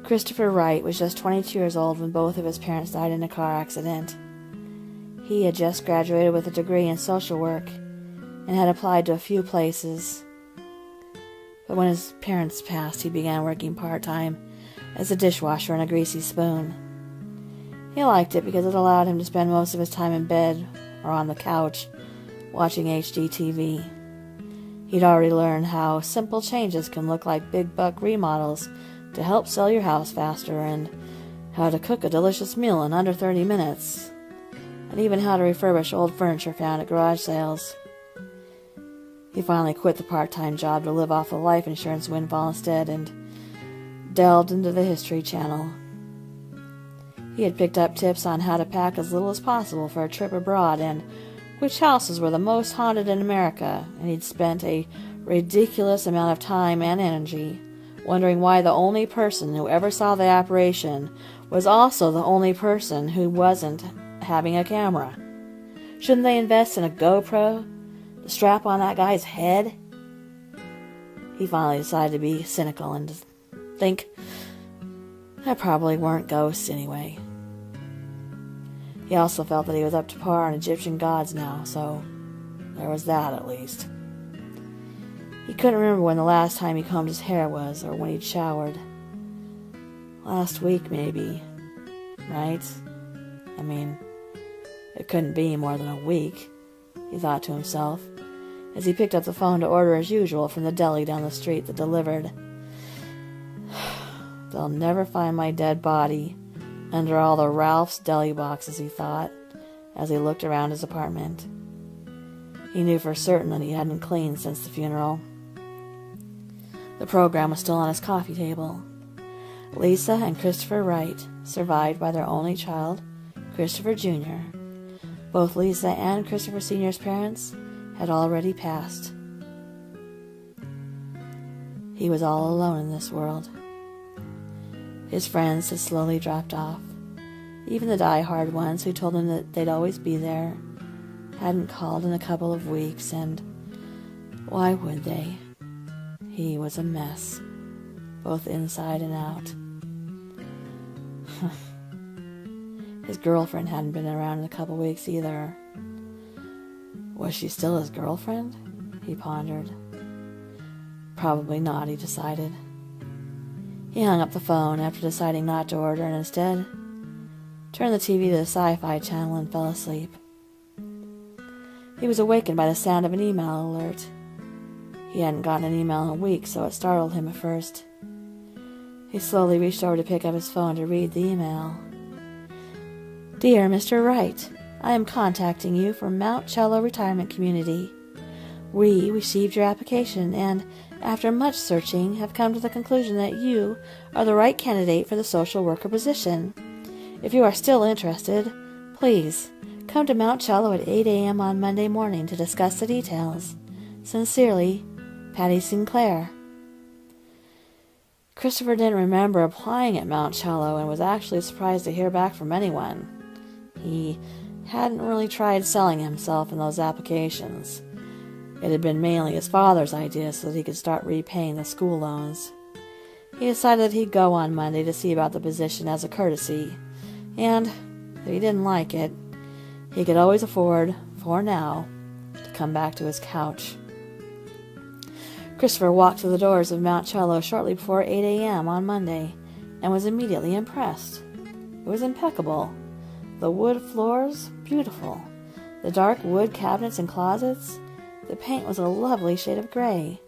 Christopher Wright was just 22 years old when both of his parents died in a car accident. He had just graduated with a degree in social work and had applied to a few places. But when his parents passed, he began working part-time as a dishwasher and a greasy spoon. He liked it because it allowed him to spend most of his time in bed or on the couch watching HGTV. He'd already learned how simple changes can look like big-buck remodels to help sell your house faster, and how to cook a delicious meal in under 30 minutes, and even how to refurbish old furniture found at garage sales. He finally quit the part-time job to live off the life insurance windfall instead and delved into the History Channel. He had picked up tips on how to pack as little as possible for a trip abroad and which houses were the most haunted in America, and he'd spent a ridiculous amount of time and energy wondering why the only person who ever saw the apparition was also the only person who wasn't having a camera. Shouldn't they invest in a GoPro to strap on that guy's head? He finally decided to be cynical and to think that probably weren't ghosts anyway. He also felt that he was up to par on Egyptian gods now, so there was that at least. He couldn't remember when the last time he combed his hair was, or when he'd showered. Last week, maybe. Right? I mean, it couldn't be more than a week, he thought to himself, as he picked up the phone to order as usual from the deli down the street that delivered. They'll never find my dead body under all the Ralph's deli boxes, he thought, as he looked around his apartment. He knew for certain that he hadn't cleaned since the funeral. The program was still on his coffee table. Lisa and Christopher Wright, survived by their only child, Christopher Jr. Both Lisa and Christopher Sr.'s parents had already passed. He was all alone in this world. His friends had slowly dropped off. Even the die-hard ones who told him that they'd always be there hadn't called in a couple of weeks, and why would they? He was a mess, both inside and out. His girlfriend hadn't been around in a couple weeks either. Was she still his girlfriend? He pondered. Probably not, he decided. He hung up the phone after deciding not to order and instead turned the TV to the Sci-Fi channel and fell asleep. He was awakened by the sound of an email alert. He hadn't gotten an email in a week, so it startled him at first. He slowly reached over to pick up his phone to read the email. Dear Mr. Wright, I am contacting you from Mount Cello Retirement Community. We received your application and, after much searching, have come to the conclusion that you are the right candidate for the social worker position. If you are still interested, please come to Mount Cello at 8 a.m. on Monday morning to discuss the details. Sincerely, Patty Sinclair. Christopher didn't remember applying at Mount Cello and was actually surprised to hear back from anyone. He hadn't really tried selling himself in those applications. It had been mainly his father's idea so that he could start repaying the school loans. He decided that he'd go on Monday to see about the position as a courtesy, and if he didn't like it, he could always afford, for now, to come back to his couch. Christopher walked to the doors of Mount Cello shortly before 8 a.m. on Monday and was immediately impressed. It was impeccable. The wood floors, beautiful. The dark wood cabinets and closets, the paint was a lovely shade of gray.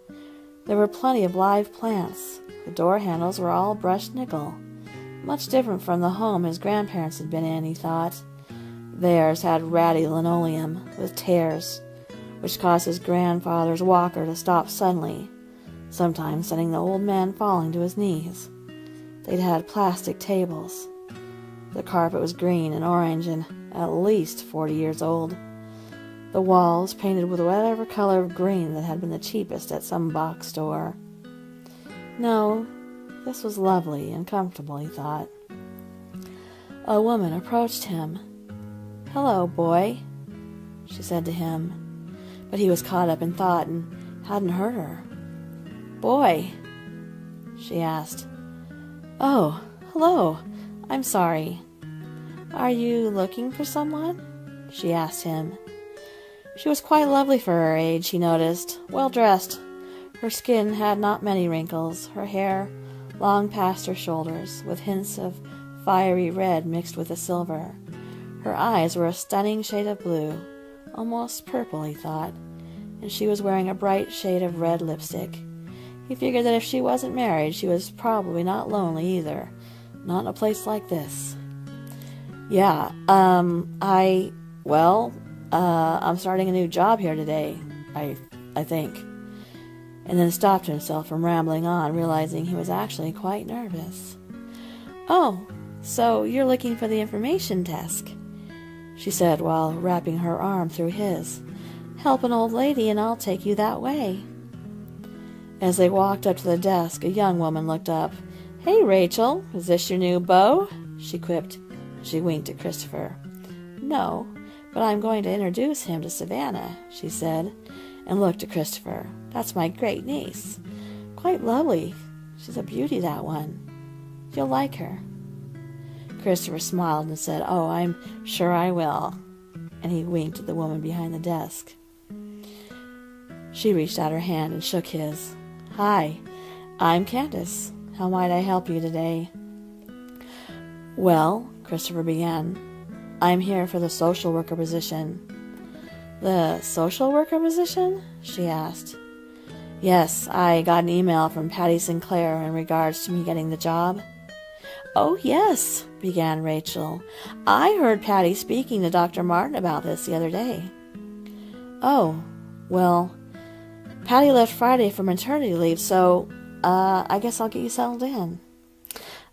There were plenty of live plants. The door handles were all brushed nickel. Much different from the home his grandparents had been in, he thought. Theirs had ratty linoleum with tears, which caused his grandfather's walker to stop suddenly, sometimes sending the old man falling to his knees. They'd had plastic tables. The carpet was green and orange and at least 40 years old. The walls painted with whatever color of green that had been the cheapest at some box store. No, this was lovely and comfortable, he thought. A woman approached him. "Hello, boy," she said to him, but he was caught up in thought and hadn't heard her. "Boy?" she asked. "Oh, "Hello, I'm sorry. Are you looking for someone?" she asked him. She was quite lovely for her age, he noticed, well dressed. Her skin had not many wrinkles, her hair long past her shoulders, with hints of fiery red mixed with the silver. Her eyes were a stunning shade of blue, almost purple, he thought, and she was wearing a bright shade of red lipstick. He figured that if she wasn't married, she was probably not lonely either. Not in a place like this. "Yeah, I'm starting a new job here today, I think." And then stopped himself from rambling on, realizing he was actually quite nervous. "Oh, so you're looking for the information desk," she said while wrapping her arm through his. "Help an old lady and I'll take you that way." As they walked up to the desk, a young woman looked up. "Hey, Rachel, is this your new beau?" she quipped. She winked at Christopher. "No, but I'm going to introduce him to Savannah," she said, and looked at Christopher. "That's my great niece. Quite lovely. She's a beauty, that one. You'll like her." Christopher smiled and said, "Oh, I'm sure I will," and he winked at the woman behind the desk. She reached out her hand and shook his. "Hi, I'm Candace. How might I help you today?" "Well," Christopher began, "I'm here for the social worker position." "The social worker position?" she asked. "Yes, I got an email from Patty Sinclair in regards to me getting the job." "Oh, yes," began Rachel. "I heard Patty speaking to Dr. Martin about this the other day." "Oh, well, Patty left Friday for maternity leave, so I guess I'll get you settled in."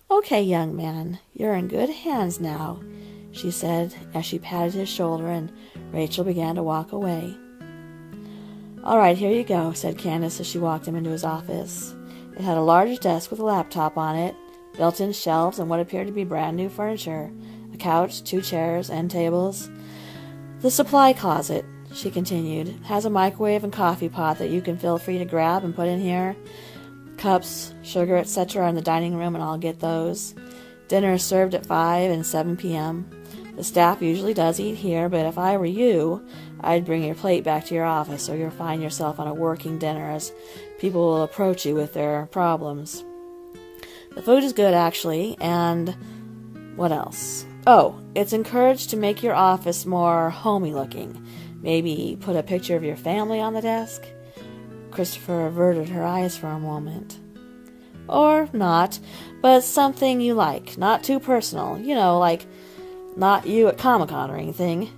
"Okay, young man, you're in good hands now," she said as she patted his shoulder and Rachel began to walk away. "All right, here you go," said Candace as she walked him into his office. It had a large desk with a laptop on it, built-in shelves, and what appeared to be brand-new furniture, a couch, 2 chairs, end tables. "The supply closet," she continued, "has a microwave and coffee pot that you can feel free to grab and put in here. Cups, sugar, etc. are in the dining room, and I'll get those. Dinner is served at 5 and 7 p.m. The staff usually does eat here, but if I were you, I'd bring your plate back to your office so you'll find yourself on a working dinner as people will approach you with their problems. The food is good, actually, and what else? Oh, it's encouraged to make your office more homey looking. Maybe put a picture of your family on the desk." Christopher averted her eyes for a moment. "Or not, but something you like, not too personal, like not you at Comic-Con or anything."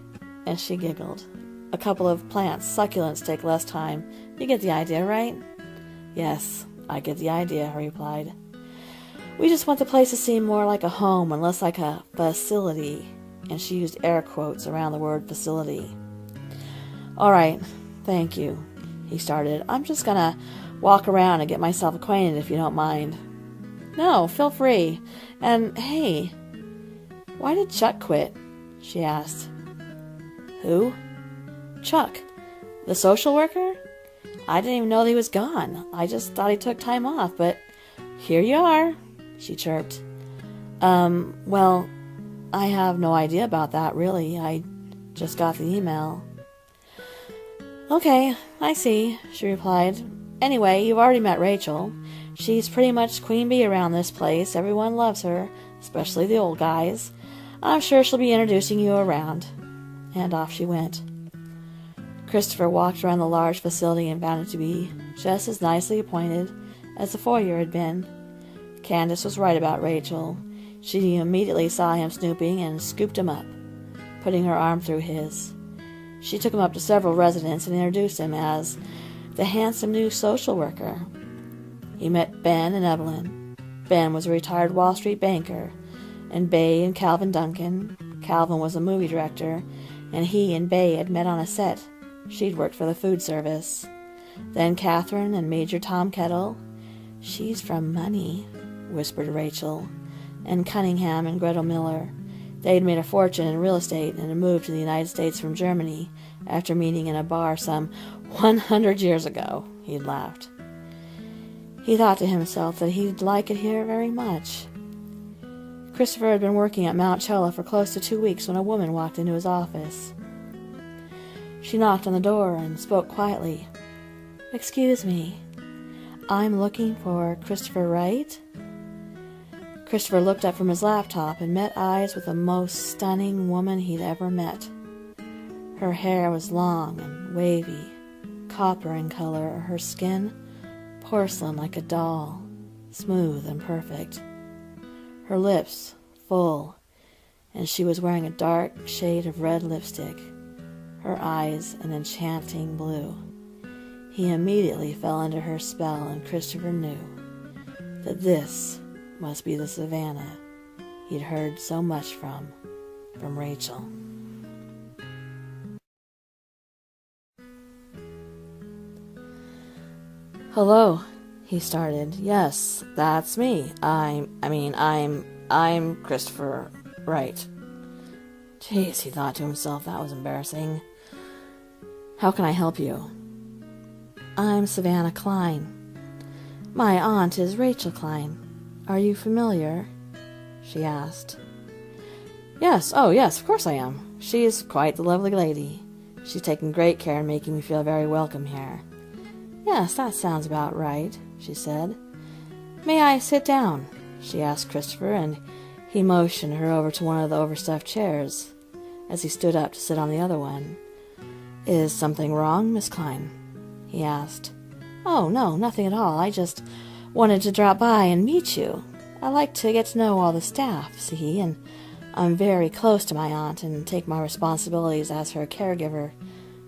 And she giggled. "A couple of plants, succulents take less time. You get the idea, right?" "Yes, I get the idea," I replied. "We just want the place to seem more like a home and less like a facility." And she used air quotes around the word facility. "All right, thank you," he started. "I'm just gonna walk around and get myself acquainted if you don't mind." "No, feel free. And hey, why did Chuck quit?" she asked. "Who?" "Chuck, the social worker. I didn't even know that he was gone. I just thought he took time off, but here you are," she chirped. Well, I have no idea about that, really. I just got the email." "Okay, I see," she replied. "Anyway, you've already met Rachel. She's pretty much queen bee around this place. Everyone loves her, especially the old guys. I'm sure she'll be introducing you around." And off she went. Christopher walked around the large facility and found it to be just as nicely appointed as the foyer had been. Candace was right about Rachel. She immediately saw him snooping and scooped him up, putting her arm through his. She took him up to several residents and introduced him as the handsome new social worker. He met Ben and Evelyn. Ben was a retired Wall Street banker, and Bay and Calvin Duncan. Calvin was a movie director, and he and Bay had met on a set. She'd worked for the food service. Then Catherine and Major Tom Kettle. "She's from money," whispered Rachel. And Cunningham and Gretel Miller. They'd made a fortune in real estate and had moved to the United States from Germany after meeting in a bar some 100 years ago. He'd laughed. He thought to himself that he'd like it here very much. Christopher had been working at Mount Cella for close to 2 weeks when a woman walked into his office. She knocked on the door and spoke quietly. "Excuse me, I'm looking for Christopher Wright?" Christopher looked up from his laptop and met eyes with the most stunning woman he'd ever met. Her hair was long and wavy, copper in color, her skin porcelain like a doll, smooth and perfect. Her lips full, and she was wearing a dark shade of red lipstick, her eyes an enchanting blue. He immediately fell under her spell, and Christopher knew that this must be the Savannah he'd heard so much from Rachel. "Hello," he started. "Yes, that's me. I'm Christopher Wright." Jeez, he thought to himself, that was embarrassing. "How can I help you?" "I'm Savannah Klein. My aunt is Rachel Klein. Are you familiar?" she asked. "Yes, oh yes, of course I am. She's quite the lovely lady. She's taken great care in making me feel very welcome here." "Yes, that sounds about right," she said. "May I sit down?" she asked Christopher, and he motioned her over to one of the overstuffed chairs as he stood up to sit on the other one. "Is something wrong, Miss Klein?" he asked. "Oh, no, nothing at all. I just wanted to drop by and meet you. I like to get to know all the staff, see, and I'm very close to my aunt and take my responsibilities as her caregiver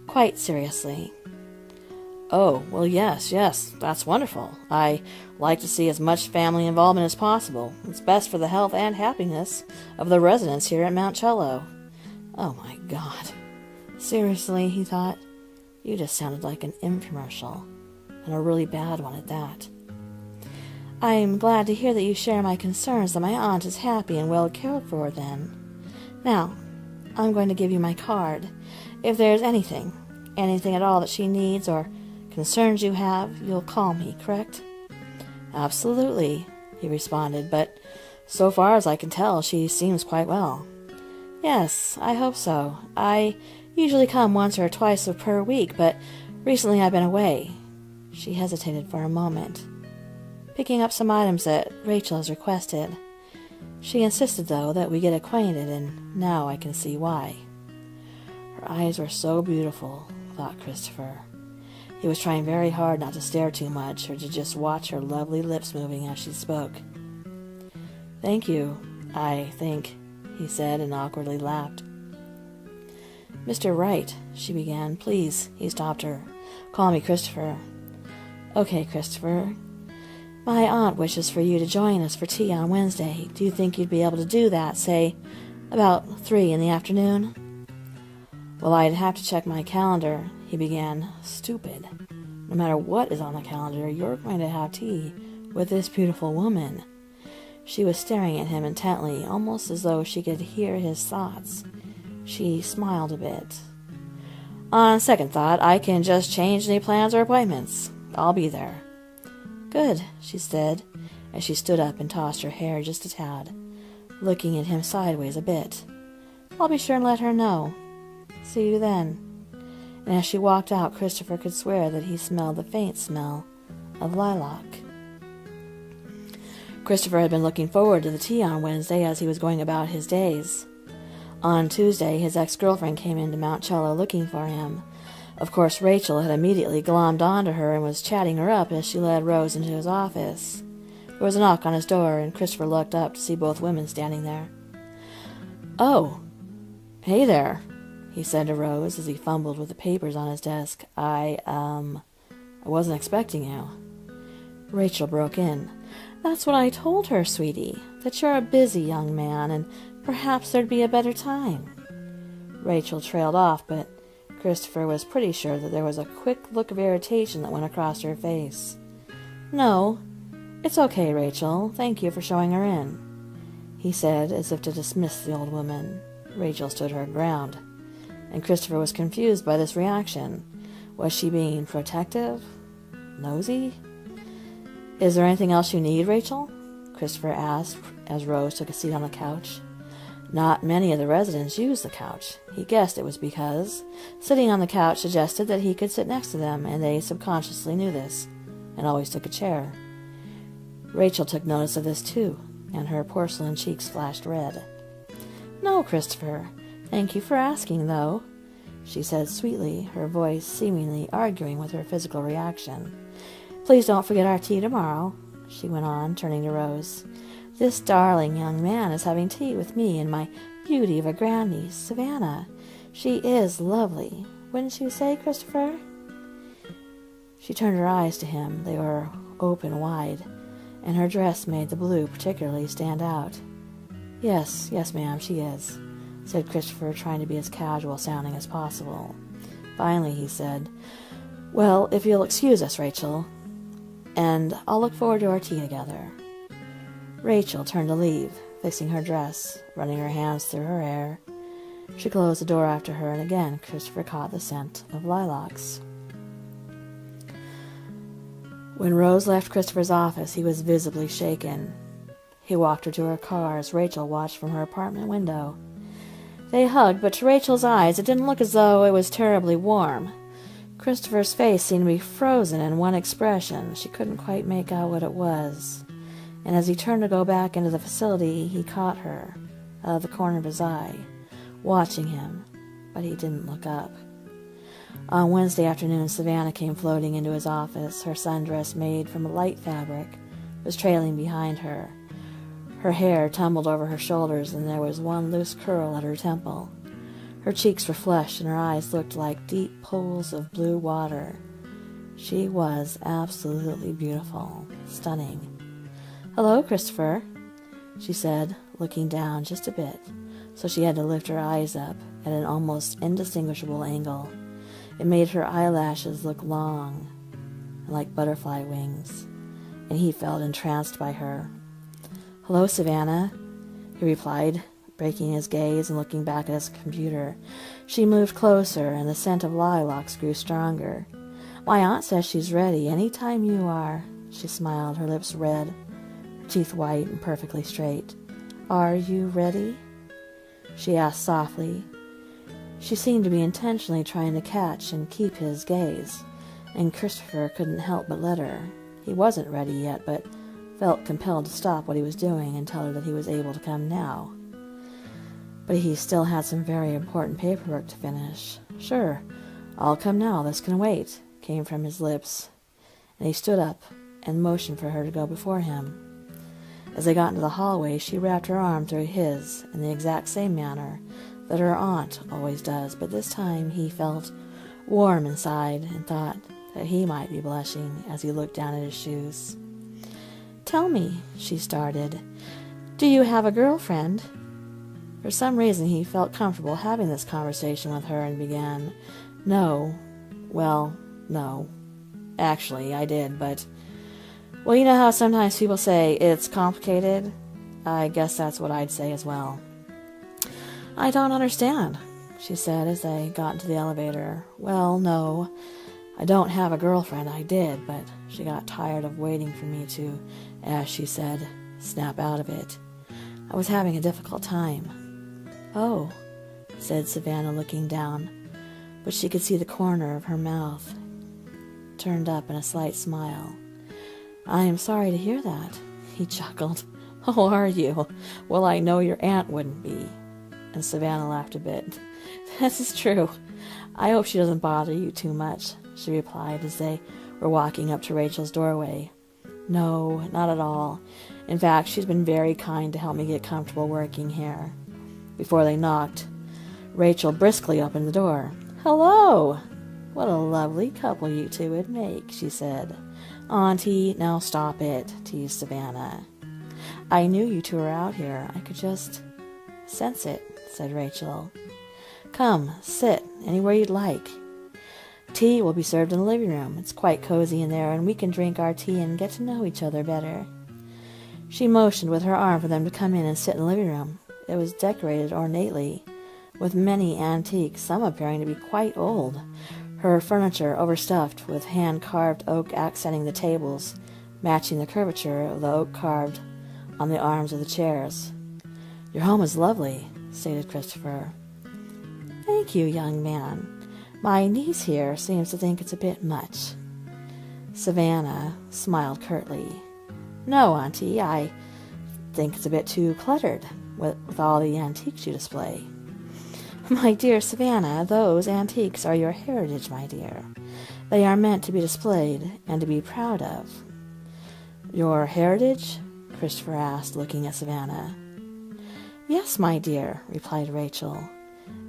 quite seriously." "Oh, well, yes, that's wonderful. I like to see as much family involvement as possible. It's best for the health and happiness of the residents here at Mount Cella." Oh my God. Seriously, he thought, you just sounded like an infomercial, and a really bad one at that. "I'm glad to hear that you share my concerns that my aunt is happy and well cared for then. Now, I'm going to give you my card. If there's anything at all that she needs or concerns you have, you'll call me, correct?" "Absolutely," he responded, "but so far as I can tell, she seems quite well." "Yes, I hope so. I usually come once or twice per week, but recently I've been away." She hesitated for a moment, picking up some items that Rachel has requested. "She insisted, though, that we get acquainted, and now I can see why." Her eyes were so beautiful, thought Christopher. He was trying very hard not to stare too much, or to just watch her lovely lips moving as she spoke. "Thank you, I think," he said, and awkwardly laughed. "Mr. Wright," she began. "Please," he stopped her. "Call me Christopher." "Okay, Christopher. My aunt wishes for you to join us for tea on Wednesday. Do you think you'd be able to do that, say, about 3 in the afternoon?" "Well, I'd have to check my calendar," he began. "Stupid. No matter what is on the calendar, you're going to have tea with this beautiful woman." She was staring at him intently, almost as though she could hear his thoughts. She smiled a bit. "On second thought, I can just change any plans or appointments. I'll be there." "Good," she said, as she stood up and tossed her hair just a tad, looking at him sideways a bit. "I'll be sure and let her know. See you then." And as she walked out, Christopher could swear that he smelled the faint smell of lilac. Christopher had been looking forward to the tea on Wednesday as he was going about his days. On Tuesday, his ex-girlfriend came into Mount Cella looking for him. Of course, Rachel had immediately glommed onto her and was chatting her up as she led Rose into his office. There was a knock on his door, and Christopher looked up to see both women standing there. "Oh, hey there," he said to Rose as he fumbled with the papers on his desk. I wasn't expecting you." Rachel broke in. "That's what I told her, sweetie, that you're a busy young man, and perhaps there'd be a better time." Rachel trailed off, but Christopher was pretty sure that there was a quick look of irritation that went across her face. "No, it's okay, Rachel. Thank you for showing her in," he said, as if to dismiss the old woman. Rachel stood her ground, and Christopher was confused by this reaction. Was she being protective? Nosy? "Is there anything else you need, Rachel?" Christopher asked as Rose took a seat on the couch. Not many of the residents used the couch. He guessed it was because sitting on the couch suggested that he could sit next to them, and they subconsciously knew this, and always took a chair. Rachel took notice of this too, and her porcelain cheeks flashed red. "No, Christopher. Thank you for asking, though," she said sweetly, her voice seemingly arguing with her physical reaction. "Please don't forget our tea tomorrow," she went on, turning to Rose. "This darling young man is having tea with me and my beauty of a grandniece, Savannah. She is lovely, wouldn't you say, Christopher?" She turned her eyes to him. They were open wide, and her dress made the blue particularly stand out. Yes, ma'am, she is," said Christopher, trying to be as casual-sounding as possible. Finally he said, "Well, if you'll excuse us, Rachel, and I'll look forward to our tea together." Rachel turned to leave, fixing her dress, running her hands through her hair. She closed the door after her, and again Christopher caught the scent of lilacs. When Rose left Christopher's office, he was visibly shaken. He walked her to her car as Rachel watched from her apartment window. They hugged, but to Rachel's eyes it didn't look as though it was terribly warm. Christopher's face seemed to be frozen in one expression. She couldn't quite make out what it was. And as he turned to go back into the facility, he caught her, out of the corner of his eye, watching him, but he didn't look up. On Wednesday afternoon, Savannah came floating into his office. Her sundress, made from a light fabric, was trailing behind her. Her hair tumbled over her shoulders, and there was one loose curl at her temple. Her cheeks were flushed, and her eyes looked like deep pools of blue water. She was absolutely beautiful, stunning. "Hello, Christopher," she said, looking down just a bit, so she had to lift her eyes up at an almost indistinguishable angle. It made her eyelashes look long and like butterfly wings, and he felt entranced by her. "Hello, Savannah," he replied, breaking his gaze and looking back at his computer. She moved closer, and the scent of lilacs grew stronger. "My aunt says she's ready any time you are," she smiled, her lips red, her teeth white and perfectly straight. "Are you ready?" she asked softly. She seemed to be intentionally trying to catch and keep his gaze, and Christopher couldn't help but let her. He wasn't ready yet, but felt compelled to stop what he was doing and tell her that he was able to come now. But he still had some very important paperwork to finish. "Sure, I'll come now. This can wait," came from his lips, and he stood up and motioned for her to go before him. As they got into the hallway, she wrapped her arm through his in the exact same manner that her aunt always does, but this time he felt warm inside and thought that he might be blushing as he looked down at his shoes. "Tell me," she started, "do you have a girlfriend?" For some reason he felt comfortable having this conversation with her and began, "No. Well, no. Actually, I did, but... Well, you know how sometimes people say it's complicated? I guess that's what I'd say as well." "I don't understand," she said as they got into the elevator. "Well, no, I don't have a girlfriend. I did, but she got tired of waiting for me to, as she said, snap out of it. I was having a difficult time." "Oh," said Savannah, looking down, but she could see the corner of her mouth turned up in a slight smile. "I am sorry to hear that," he chuckled. "Oh, are you? Well, I know your aunt wouldn't be." And Savannah laughed a bit. "This is true. I hope she doesn't bother you too much," she replied as they were walking up to Rachel's doorway. "No, not at all. In fact, she's been very kind to help me get comfortable working here." Before they knocked, Rachel briskly opened the door. "Hello! What a lovely couple you two would make," she said. "Auntie, now stop it," teased Savannah. "I knew you two were out here. I could just sense it," said Rachel. "Come, sit anywhere you'd like. Tea will be served in the living room. It's quite cozy in there, and we can drink our tea and get to know each other better." She motioned with her arm for them to come in and sit in the living room. It was decorated ornately, with many antiques, some appearing to be quite old. Her furniture overstuffed with hand-carved oak accenting the tables, matching the curvature of the oak-carved on the arms of the chairs. "Your home is lovely," stated Christopher. "Thank you, young man. My niece here seems to think it's a bit much." Savannah smiled curtly. "No, Auntie, I think it's a bit too cluttered with all the antiques you display." "My dear Savannah, those antiques are your heritage, my dear. They are meant to be displayed and to be proud of." "Your heritage?" Christopher asked, looking at Savannah. "Yes, my dear," replied Rachel.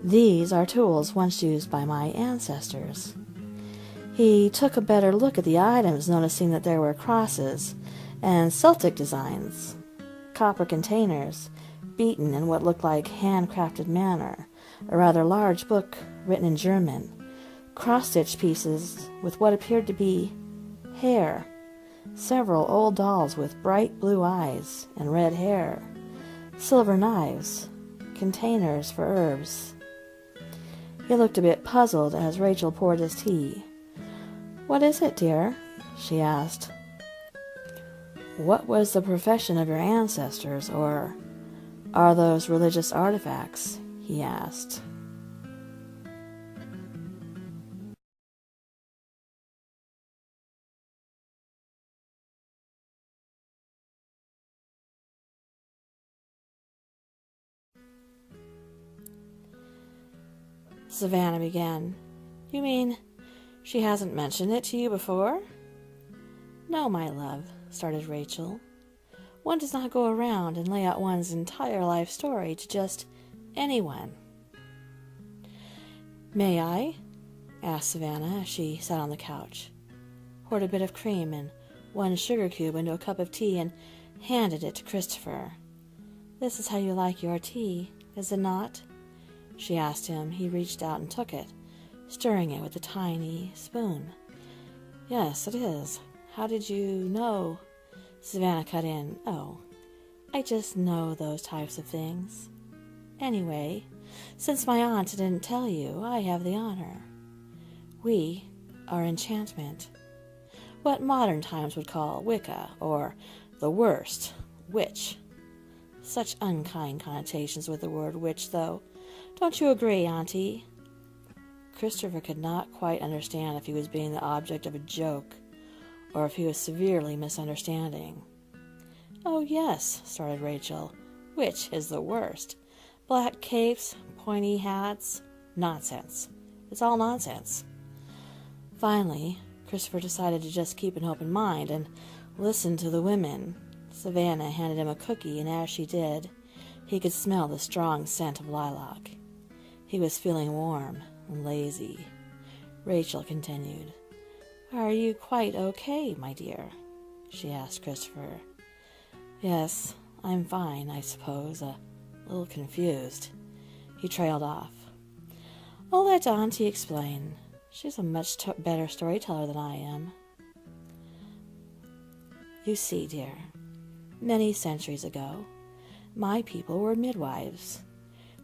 "These are tools once used by my ancestors." He took a better look at the items, noticing that there were crosses and Celtic designs, copper containers, beaten in what looked like handcrafted manner, a rather large book written in German, cross-stitch pieces with what appeared to be hair, several old dolls with bright blue eyes and red hair, silver knives, containers for herbs. He looked a bit puzzled as Rachel poured his tea. "What is it, dear?" she asked. "What was the profession of your ancestors, or are those religious artifacts?" he asked. Savannah began. "You mean she hasn't mentioned it to you before?" "No, my love," started Rachel. "One does not go around and lay out one's entire life story to just anyone." "May I?" asked Savannah as she sat on the couch, poured a bit of cream and one sugar cube into a cup of tea, and handed it to Christopher. "This is how you like your tea, is it not?" she asked him. He reached out and took it, stirring it with a tiny spoon. "Yes, it is. How did you know?" Savannah cut in. "Oh, I just know those types of things. Anyway, since my aunt didn't tell you, I have the honor. We are enchantment. What modern times would call Wicca, or the worst, witch. Such unkind connotations with the word witch, though. Don't you agree, Auntie?" Christopher could not quite understand if he was being the object of a joke, or if he was severely misunderstanding. "Oh, yes," started Rachel. "Witch is the worst. Black capes, pointy hats. Nonsense. It's all nonsense." Finally, Christopher decided to just keep an open mind and listen to the women. Savannah handed him a cookie, and as she did, he could smell the strong scent of lilac. He was feeling warm and lazy. Rachel continued. "Are you quite okay, my dear?" she asked Christopher. "Yes, I'm fine, I suppose, a little confused." He trailed off. "I'll let Auntie explain. She's a much better storyteller than I am." "You see, dear, many centuries ago, my people were midwives.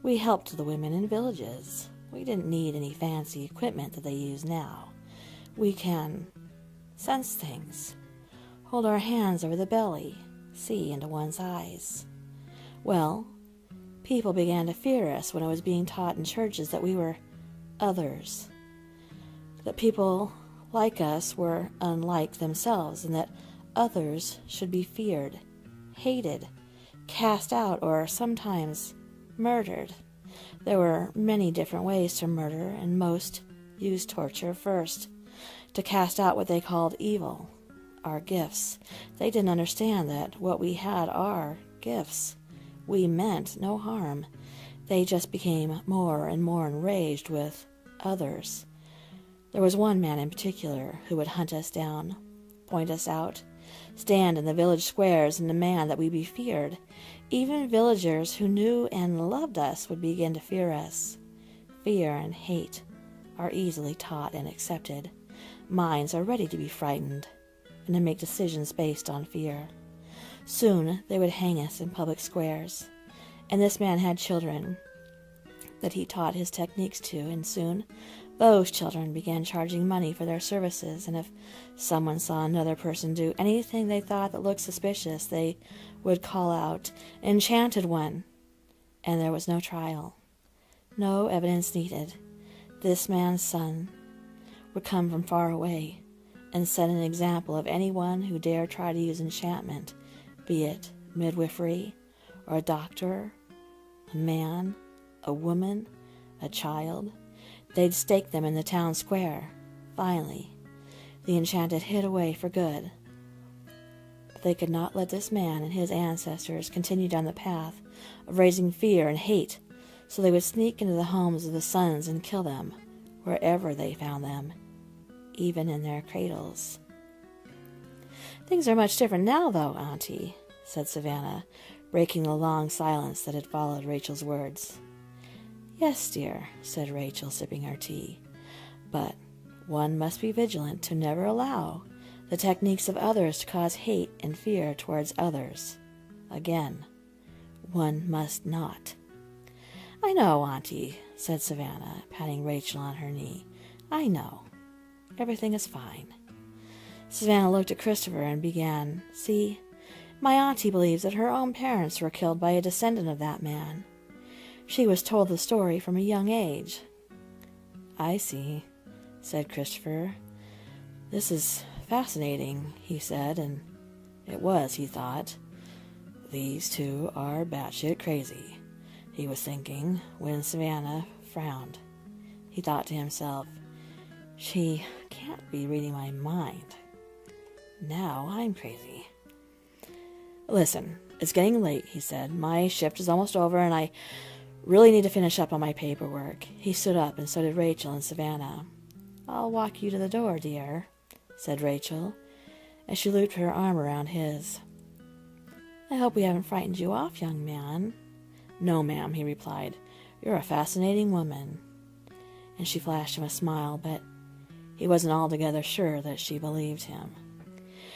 We helped the women in villages. We didn't need any fancy equipment that they use now. We can sense things, hold our hands over the belly, see into one's eyes. Well, people began to fear us when it was being taught in churches that we were others, that people like us were unlike themselves, and that others should be feared, hated, cast out, or sometimes murdered. There were many different ways to murder, and most used torture first, to cast out what they called evil, our gifts. They didn't understand that what we had are gifts. We meant no harm. They just became more and more enraged with others. There was one man in particular who would hunt us down, point us out, stand in the village squares and demand that we be feared. Even villagers who knew and loved us would begin to fear us. Fear and hate are easily taught and accepted. Minds are ready to be frightened and to make decisions based on fear. Soon they would hang us in public squares, and this man had children that he taught his techniques to, and soon Those children began charging money for their services, and if someone saw another person do anything they thought that looked suspicious, they would call out, "Enchanted one!" And there was no trial. No evidence needed. This man's son would come from far away and set an example of anyone who dare try to use enchantment, be it midwifery, or a doctor, a man, a woman, a child. They'd stake them in the town square. Finally, the enchanted hid away for good. But they could not let this man and his ancestors continue down the path of raising fear and hate, so they would sneak into the homes of the sons and kill them wherever they found them, even in their cradles. "Things are much different now, though, Auntie," said Savannah, breaking the long silence that had followed Rachel's words. "Yes, dear," said Rachel, sipping her tea, "but one must be vigilant to never allow the techniques of others to cause hate and fear towards others. Again, one must not." "I know, Auntie," said Savannah, patting Rachel on her knee. "I know. Everything is fine." Savannah looked at Christopher and began, "See, my auntie believes that her own parents were killed by a descendant of that man. She was told the story from a young age." "I see," said Christopher. "This is fascinating," he said, and it was, he thought. "These two are batshit crazy," he was thinking, when Savannah frowned. He thought to himself, "She can't be reading my mind. Now I'm crazy." "Listen, it's getting late," he said. "My shift is almost over, and I really need to finish up on my paperwork." He stood up, and so did Rachel and Savannah. "I'll walk you to the door, dear," said Rachel, as she looped her arm around his. "I hope we haven't frightened you off, young man." "No, ma'am," he replied. "You're a fascinating woman." And she flashed him a smile, but he wasn't altogether sure that she believed him.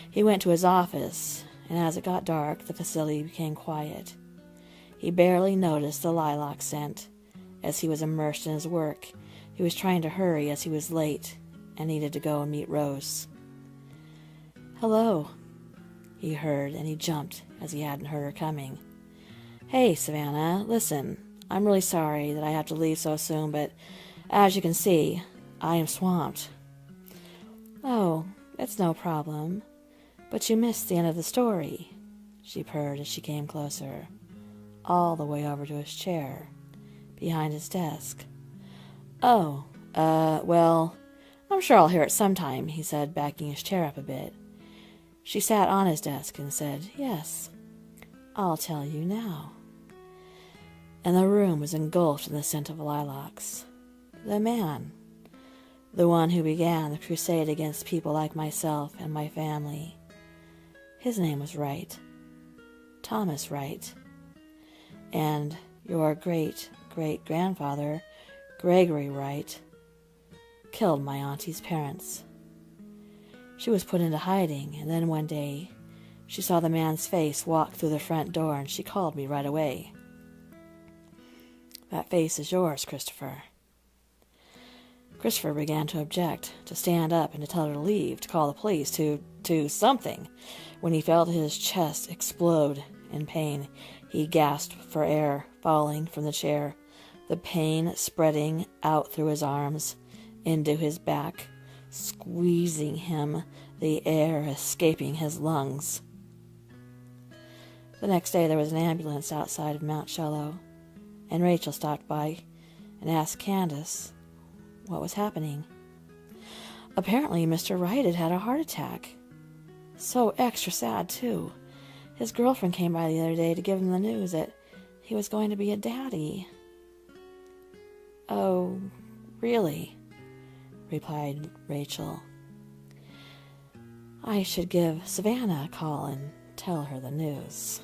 He went to his office, and as it got dark, the facility became quiet. He barely noticed the lilac scent as he was immersed in his work. He was trying to hurry as he was late and needed to go and meet Rose. "Hello," he heard, and he jumped as he hadn't heard her coming. "Hey, Savannah, listen, I'm really sorry that I have to leave so soon, but as you can see, I am swamped." "Oh, it's no problem, but you missed the end of the story," she purred as she came closer, all the way over to his chair, behind his desk. "Oh, well, I'm sure I'll hear it sometime," he said, backing his chair up a bit. She sat on his desk and said, "Yes, I'll tell you now." And the room was engulfed in the scent of lilacs. The man, the one who began the crusade against people like myself and my family. His name was Wright, Thomas Wright. And your great-great-grandfather, Gregory Wright, killed my auntie's parents. She was put into hiding, and then one day she saw the man's face walk through the front door, and she called me right away. "That face is yours, Christopher." Christopher began to object, to stand up and to tell her to leave, to call the police, to something. When he felt his chest explode in pain, he gasped for air, falling from the chair, the pain spreading out through his arms, into his back, squeezing him, the air escaping his lungs. The next day there was an ambulance outside of Mount Shellow, and Rachel stopped by and asked Candace what was happening. Apparently Mr. Wright had had a heart attack. So extra sad, too. His girlfriend came by the other day to give him the news that he was going to be a daddy. "Oh, really?" replied Rachel. "I should give Savannah a call and tell her the news."